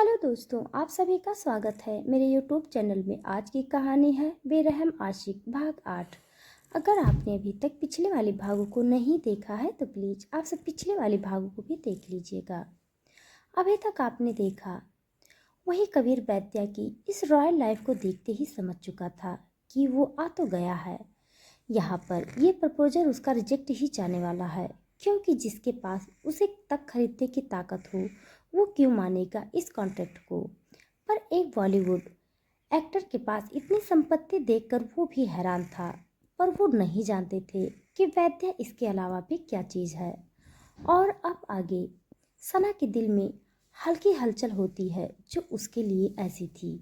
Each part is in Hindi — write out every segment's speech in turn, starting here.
हेलो दोस्तों, आप सभी का स्वागत है मेरे यूट्यूब चैनल में। आज की कहानी है बेरहम आशिक भाग 8। अगर आपने अभी तक पिछले वाले भागों को नहीं देखा है तो प्लीज़ आप सब पिछले वाले भागों को भी देख लीजिएगा। अभी तक आपने देखा वही कबीर वैद्या की इस रॉयल लाइफ को देखते ही समझ चुका था कि वो आ तो गया है यहाँ पर। ये प्रपोजल उसका रिजेक्ट ही जाने वाला है, क्योंकि जिसके पास उसे तक खरीदने की ताकत हो वो क्यों मानेगा इस कॉन्ट्रैक्ट को। पर एक बॉलीवुड एक्टर के पास इतनी संपत्ति देखकर वो भी हैरान था, पर वो नहीं जानते थे कि वैद्य इसके अलावा भी क्या चीज़ है। और अब आगे सना के दिल में हल्की हलचल होती है जो उसके लिए ऐसी थी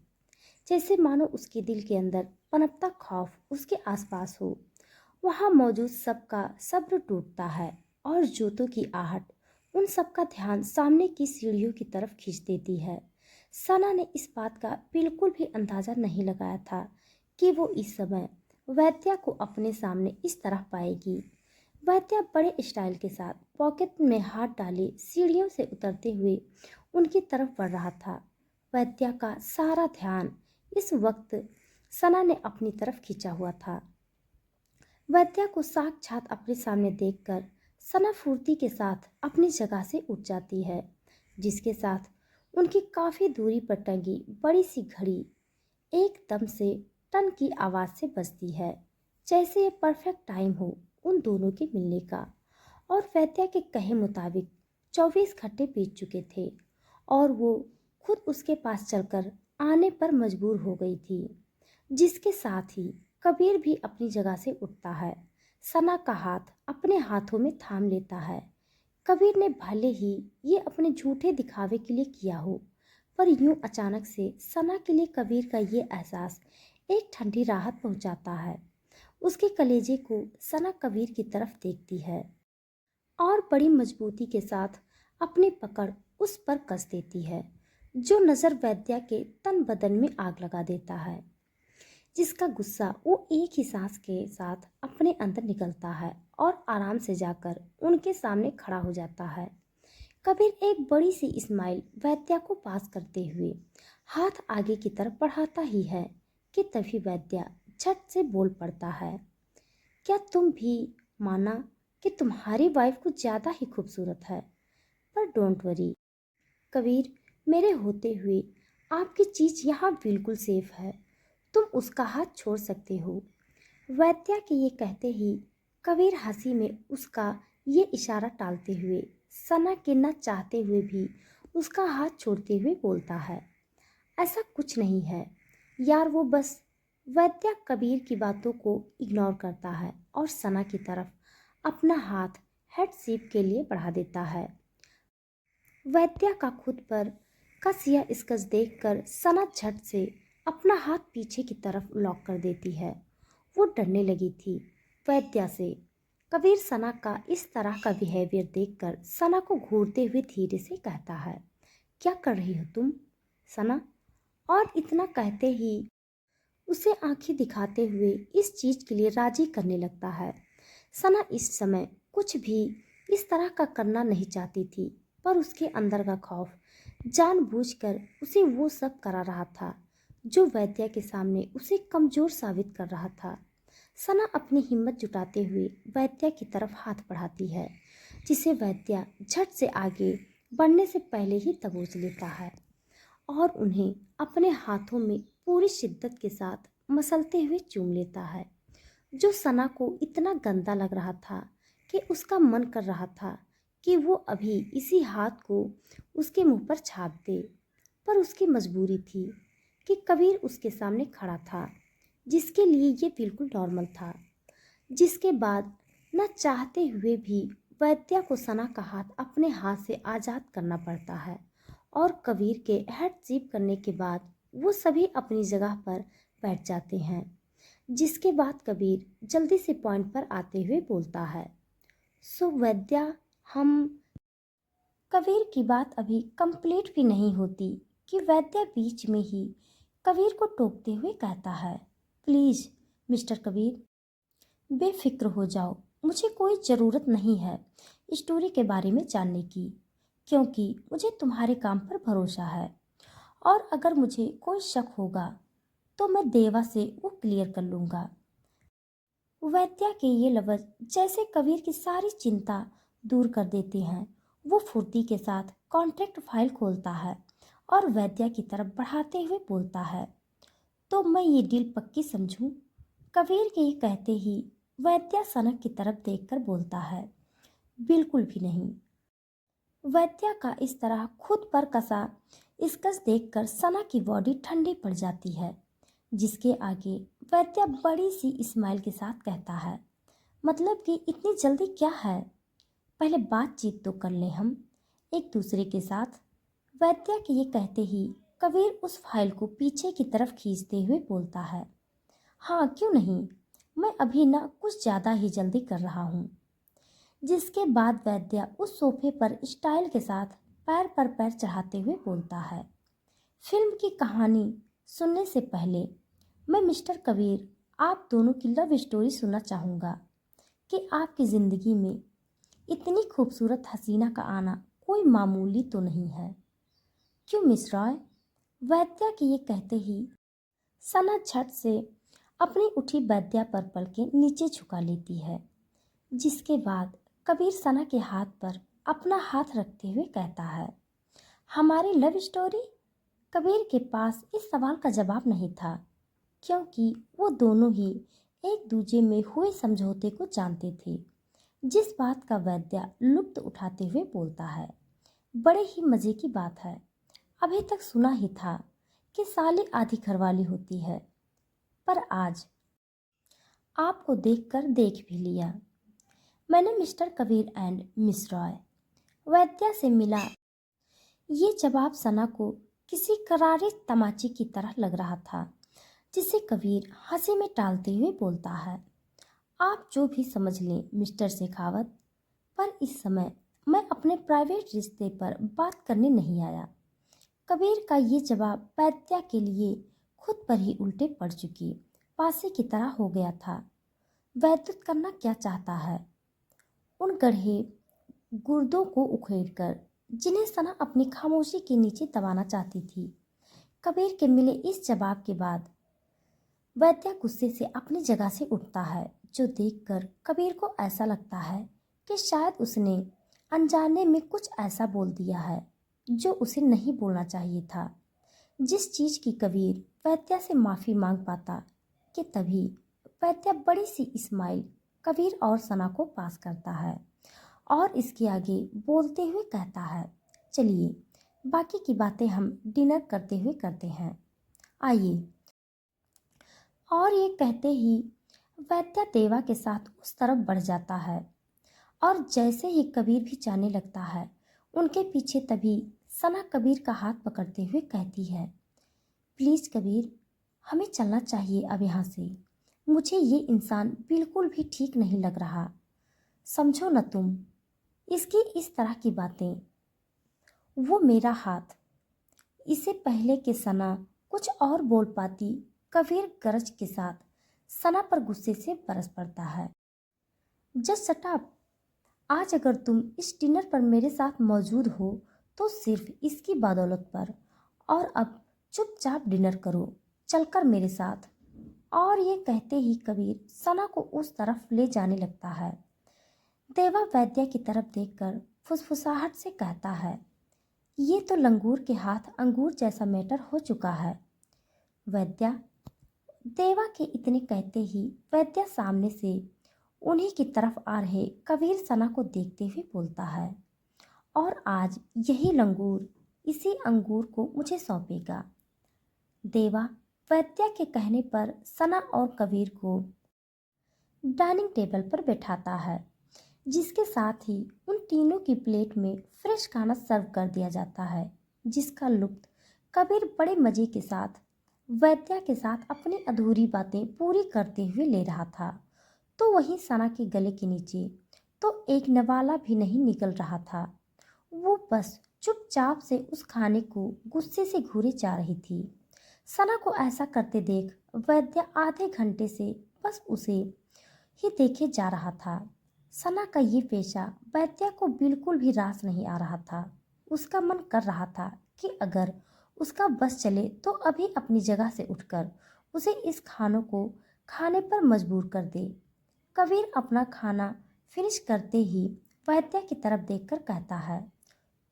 जैसे मानो उसके दिल के अंदर पनपता खौफ उसके आसपास हो। वहाँ मौजूद सबका सब्र टूटता है और जूतों की आहट उन सबका ध्यान सामने की सीढ़ियों की तरफ खींच देती है। सना ने इस बात का बिल्कुल भी अंदाजा नहीं लगाया था कि वो इस समय वैद्या को अपने सामने इस तरह पाएगी। वैद्या बड़े स्टाइल के साथ पॉकेट में हाथ डाले सीढ़ियों से उतरते हुए उनकी तरफ बढ़ रहा था। वैद्या का सारा ध्यान इस वक्त सना ने अपनी तरफ खींचा हुआ था। वैद्या को साक्षात अपने सामने देखकर सना फुर्ती के साथ अपनी जगह से उठ जाती है, जिसके साथ उनकी काफ़ी दूरी पर टंगी बड़ी सी घड़ी एकदम से टन की आवाज़ से बजती है, जैसे ये परफेक्ट टाइम हो उन दोनों के मिलने का। और वैद्या के कहे मुताबिक 24 घंटे बीत चुके थे और वो खुद उसके पास चलकर आने पर मजबूर हो गई थी। जिसके साथ ही कबीर भी अपनी जगह से उठता है, सना का हाथ अपने हाथों में थाम लेता है। कबीर ने भले ही ये अपने झूठे दिखावे के लिए किया हो, पर यूं अचानक से सना के लिए कबीर का ये एहसास एक ठंडी राहत पहुंचाता है। उसके कलेजे को सना कबीर की तरफ देखती है और बड़ी मजबूती के साथ अपनी पकड़ उस पर कस देती है, जो नज़र वैद्या के तन बदन में आग लगा देता है। जिसका गुस्सा वो एक ही सांस के साथ अपने अंदर निकलता है और आराम से जाकर उनके सामने खड़ा हो जाता है। कबीर एक बड़ी सी इस्माइल वैद्या को पास करते हुए हाथ आगे की तरफ बढ़ाता ही है कि तभी वैद्या झट से बोल पड़ता है, क्या तुम भी माना कि तुम्हारी वाइफ कुछ ज़्यादा ही खूबसूरत है? पर डोंट वरी कबीर, मेरे होते हुए आपकी चीज़ यहाँ बिल्कुल सेफ है, तुम उसका हाथ छोड़ सकते हो। वैद्या के ये कहते ही कबीर हंसी में उसका ये इशारा टालते हुए सना के न चाहते हुए भी उसका हाथ छोड़ते हुए बोलता है, ऐसा कुछ नहीं है यार, वो बस। वैद्या कबीर की बातों को इग्नोर करता है और सना की तरफ अपना हाथ हेड सीप के लिए बढ़ा देता है। वैद्या का खुद पर कस या स्कस देखकर सना झट से अपना हाथ पीछे की तरफ लॉक कर देती है। वो डरने लगी थी वैद्या से। कबीर सना का इस तरह का बिहेवियर देखकर सना को घूरते हुए धीरे से कहता है, क्या कर रही हो तुम सना? और इतना कहते ही उसे आंखें दिखाते हुए इस चीज़ के लिए राजी करने लगता है। सना इस समय कुछ भी इस तरह का करना नहीं चाहती थी, पर उसके अंदर का खौफ जानबूझकर उसे वो सब करा रहा था जो वैद्या के सामने उसे कमज़ोर साबित कर रहा था। सना अपनी हिम्मत जुटाते हुए वैद्या की तरफ हाथ बढ़ाती है, जिसे वैद्या झट से आगे बढ़ने से पहले ही दबोच लेता है और उन्हें अपने हाथों में पूरी शिद्दत के साथ मसलते हुए चूम लेता है, जो सना को इतना गंदा लग रहा था कि उसका मन कर रहा था कि वो अभी इसी हाथ को उसके मुंह पर छाप दे। पर उसकी मजबूरी थी कि कबीर उसके सामने खड़ा था, जिसके लिए ये बिल्कुल नॉर्मल था। जिसके बाद न चाहते हुए भी वैद्या को सना का हाथ अपने हाथ से आज़ाद करना पड़ता है और कबीर के हेड चीप करने के बाद वो सभी अपनी जगह पर बैठ जाते हैं। जिसके बाद कबीर जल्दी से पॉइंट पर आते हुए बोलता है, सो वैद्या, हम। कबीर की बात अभी कंप्लीट भी नहीं होती कि वैद्या बीच में ही कबीर को टोकते हुए कहता है, प्लीज़ मिस्टर कबीर, बेफिक्र हो जाओ, मुझे कोई ज़रूरत नहीं है स्टोरी के बारे में जानने की, क्योंकि मुझे तुम्हारे काम पर भरोसा है और अगर मुझे कोई शक होगा तो मैं देवा से वो क्लियर कर लूँगा। वैद्या के ये लफ्ज जैसे कबीर की सारी चिंता दूर कर देते हैं। वो फुर्ती के साथ कॉन्ट्रैक्ट फाइल खोलता है और वैद्या की तरफ बढ़ाते हुए बोलता है, तो मैं ये डील पक्की समझूं? कबीर के ये कहते ही वैद्या सनक की तरफ देखकर बोलता है, बिल्कुल भी नहीं। वैद्या का इस तरह खुद पर कसा स्कस देखकर सना की बॉडी ठंडी पड़ जाती है, जिसके आगे वैद्या बड़ी सी स्माइल के साथ कहता है, मतलब कि इतनी जल्दी क्या है, पहले बातचीत तो कर ले हम एक दूसरे के साथ। वैद्या के ये कहते ही कबीर उस फाइल को पीछे की तरफ खींचते हुए बोलता है, हाँ क्यों नहीं, मैं अभी ना कुछ ज़्यादा ही जल्दी कर रहा हूँ। जिसके बाद वैद्या उस सोफे पर स्टाइल के साथ पैर पर पैर चढ़ाते हुए बोलता है, फिल्म की कहानी सुनने से पहले मैं मिस्टर कबीर आप दोनों की लव स्टोरी सुनना चाहूँगा कि आपकी ज़िंदगी में इतनी खूबसूरत हसीना का आना कोई मामूली तो नहीं है, क्यों मिस रॉय? वैद्या के ये कहते ही सना झट से अपनी उठी वैद्या पर पल के नीचे झुका लेती है, जिसके बाद कबीर सना के हाथ पर अपना हाथ रखते हुए कहता है, हमारी लव स्टोरी? कबीर के पास इस सवाल का जवाब नहीं था, क्योंकि वो दोनों ही एक दूजे में हुए समझौते को जानते थे। जिस बात का वैद्या लुत्फ उठाते हुए बोलता है, बड़े ही मज़े की बात है, अभी तक सुना ही था कि साली आधी घरवाली होती है, पर आज आपको देखकर देख भी लिया। मैंने mister Kabir and miss Roy वैद्या से मिला। ये जवाब सना को किसी करारे तमाचे की तरह लग रहा था, जिसे कबीर हंसी में टालते हुए बोलता है, आप जो भी समझ लें मिस्टर शेखावत, पर इस समय मैं अपने प्राइवेट रिश्ते पर बात करने नहीं आया। कबीर का ये जवाब वैद्या के लिए खुद पर ही उल्टे पड़ चुकी पासे की तरह हो गया था। वैद्युत करना क्या चाहता है? उन गढ़े गुर्दों को उखेड़कर जिन्हें सना अपनी खामोशी के नीचे दबाना चाहती थी। कबीर के मिले इस जवाब के बाद वैद्या गुस्से से अपनी जगह से उठता है, जो देखकर कबीर को ऐसा लगता है कि शायद उसने अनजाने में कुछ ऐसा बोल दिया है जो उसे नहीं बोलना चाहिए था। जिस चीज़ की कबीर वैद्या से माफ़ी मांग पाता कि तभी वैद्या बड़ी सी स्माइल कबीर और सना को पास करता है और इसके आगे बोलते हुए कहता है, चलिए बाकी की बातें हम डिनर करते हुए करते हैं, आइए। और ये कहते ही वैद्या देवा के साथ उस तरफ बढ़ जाता है और जैसे ही कबीर भी जाने लगता है, उनके पीछे तभी सना कबीर का हाथ पकड़ते हुए कहती है, प्लीज़ कबीर, हमें चलना चाहिए अब यहाँ से। मुझे ये इंसान बिल्कुल भी ठीक नहीं लग रहा, समझो न तुम इसकी इस तरह की बातें। वो मेरा हाथ। इससे पहले कि सना कुछ और बोल पाती, कबीर गरज के साथ सना पर गुस्से से बरस पड़ता है, जस्ट शट अप। आज अगर तुम इस डिनर पर मेरे साथ मौजूद हो तो सिर्फ इसकी बदौलत पर, और अब चुपचाप डिनर करो चलकर मेरे साथ। और ये कहते ही कबीर सना को उस तरफ ले जाने लगता है। देवा वैद्या की तरफ देखकर फुसफुसाहट से कहता है, ये तो लंगूर के हाथ अंगूर जैसा मैटर हो चुका है। वैद्या। देवा के इतने कहते ही वैद्या सामने से उन्हीं की तरफ आ रहे कबीर सना को देखते हुए बोलता है, और आज यही लंगूर इसी अंगूर को मुझे सौंपेगा। देवा वैद्या के कहने पर सना और कबीर को डाइनिंग टेबल पर बैठाता है, जिसके साथ ही उन तीनों की प्लेट में फ्रेश खाना सर्व कर दिया जाता है, जिसका लुत्फ कबीर बड़े मज़े के साथ वैद्या के साथ अपनी अधूरी बातें पूरी करते हुए ले रहा था। तो वहीं सना के गले के नीचे तो एक नवाला भी नहीं निकल रहा था। वो बस चुपचाप से उस खाने को गुस्से से घूरे जा रही थी। सना को ऐसा करते देख वैद्या आधे घंटे से बस उसे ही देखे जा रहा था। सना का ये पेशा वैद्या को बिल्कुल भी रास नहीं आ रहा था। उसका मन कर रहा था कि अगर उसका बस चले तो अभी अपनी जगह से उठकर उसे इस खानों को खाने पर मजबूर कर दे। कबीर अपना खाना फिनिश करते ही वैद्या की तरफ देखकर कहता है,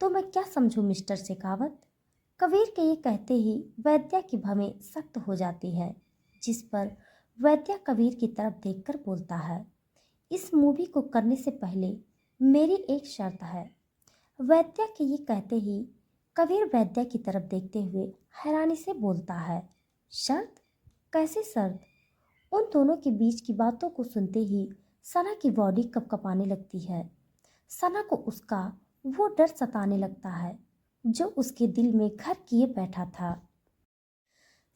तो मैं क्या समझूं मिस्टर शेखावत? कबीर के ये कहते ही वैद्या की भवें सख्त हो जाती है, जिस पर वैद्या कबीर की तरफ देखकर बोलता है, इस मूवी को करने से पहले मेरी एक शर्त है। वैद्या के ये कहते ही कबीर वैद्या की तरफ देखते हुए हैरानी से बोलता है, शर्त? कैसी शर्त? उन दोनों के बीच की बातों को सुनते ही सना की बॉडी कपकपाने लगती है। सना को उसका वो डर सताने लगता है जो उसके दिल में घर किए बैठा था।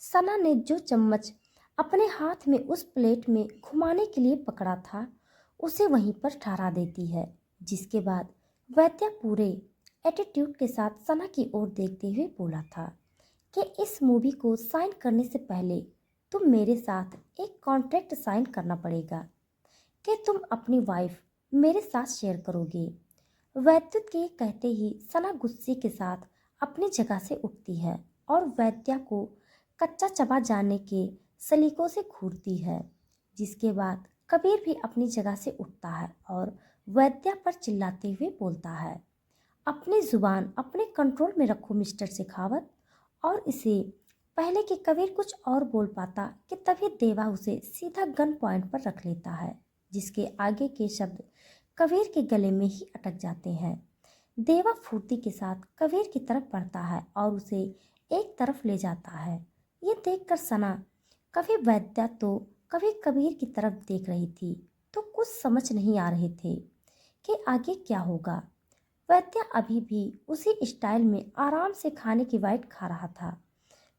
सना ने जो चम्मच अपने हाथ में उस प्लेट में घुमाने के लिए पकड़ा था उसे वहीं पर ठहरा देती है, जिसके बाद वैद्या पूरे एटीट्यूड के साथ सना की ओर देखते हुए बोला था कि इस मूवी को साइन करने से पहले तुम मेरे साथ एक कॉन्ट्रैक्ट साइन करना पड़ेगा कि तुम अपनी वाइफ मेरे साथ शेयर करोगे। वैद्युत के कहते ही सना गुस्से के साथ अपनी जगह से उठती है और वैद्या को कच्चा चबा जाने के सलीकों से घूरती है, जिसके बाद कबीर भी अपनी जगह से उठता है और वैद्या पर चिल्लाते हुए बोलता है, अपनी जुबान अपने कंट्रोल में रखो मिस्टर शेखावत। और इसे पहले कि कबीर कुछ और बोल पाता कि तभी देवा उसे सीधा गन पॉइंट पर रख लेता है, जिसके आगे के शब्द कबीर के गले में ही अटक जाते हैं। देवा फुर्ती के साथ कबीर की तरफ बढ़ता है और उसे एक तरफ ले जाता है। ये देखकर सना कभी वैद्या तो कभी कबीर की तरफ देख रही थी, तो कुछ समझ नहीं आ रहे थे कि आगे क्या होगा। वैद्या अभी भी उसी स्टाइल में आराम से खाने की बाइट खा रहा था।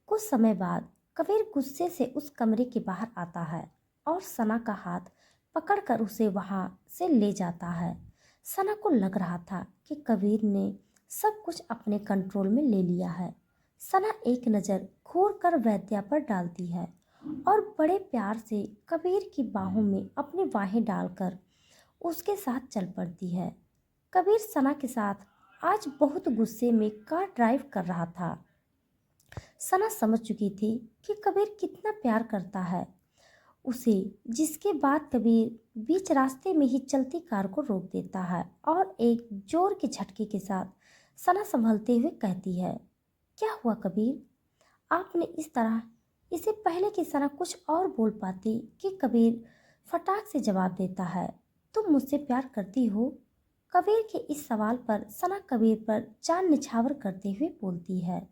कुछ समय बाद कबीर गुस्से से उस कमरे के बाहर आता है और सना का हाथ पकड़कर उसे वहां से ले जाता है। सना को लग रहा था कि कबीर ने सब कुछ अपने कंट्रोल में ले लिया है। सना एक नज़र घूर कर वैद्या पर डालती है और बड़े प्यार से कबीर की बाहों में अपनी बाहें डालकर उसके साथ चल पड़ती है। कबीर सना के साथ आज बहुत गुस्से में कार ड्राइव कर रहा था। सना समझ चुकी थी कि कबीर कितना प्यार करता है उसे, जिसके बाद कबीर बीच रास्ते में ही चलती कार को रोक देता है और एक जोर के झटके के साथ सना संभलते हुए कहती है, क्या हुआ कबीर? आपने इस तरह इससे पहले कि सना कुछ और बोल पाती कि कबीर फटाक से जवाब देता है, तुम मुझसे प्यार करती हो? कबीर के इस सवाल पर सना कबीर पर जान निछावर करते हुए बोलती है,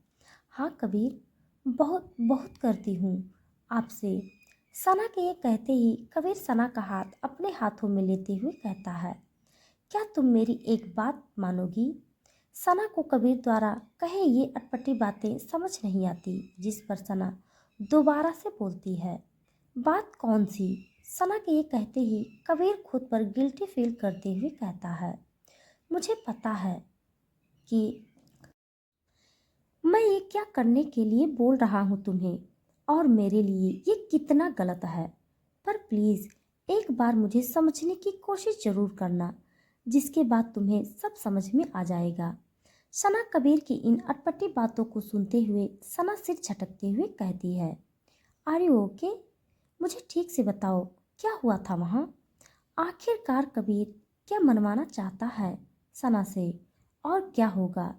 हाँ कबीर, बहुत बहुत करती हूँ आपसे। सना के ये कहते ही कबीर सना का हाथ अपने हाथों में लेते हुए कहता है, क्या तुम मेरी एक बात मानोगी? सना को कबीर द्वारा कहे ये अटपटी बातें समझ नहीं आती, जिस पर सना दोबारा से बोलती है, बात कौन सी? सना के ये कहते ही कबीर खुद पर गिल्टी फील करते हुए कहता है, मुझे पता है कि मैं ये क्या करने के लिए बोल रहा हूँ तुम्हें और मेरे लिए ये कितना गलत है, पर प्लीज़ एक बार मुझे समझने की कोशिश ज़रूर करना, जिसके बाद तुम्हें सब समझ में आ जाएगा। सना कबीर की इन अटपटी बातों को सुनते हुए सना सिर झटकते हुए कहती है, आर यू ओके? मुझे ठीक से बताओ क्या हुआ था वहाँ? आखिरकार कबीर क्या मनवाना चाहता है सना से और क्या होगा?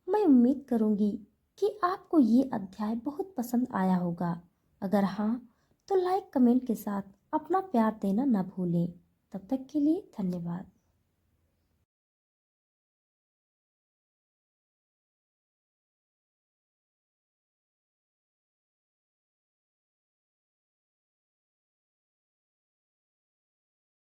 मैं उम्मीद करूंगी कि आपको ये अध्याय बहुत पसंद आया होगा। अगर हाँ तो लाइक कमेंट के साथ अपना प्यार देना न भूलें। तब तक के लिए धन्यवाद।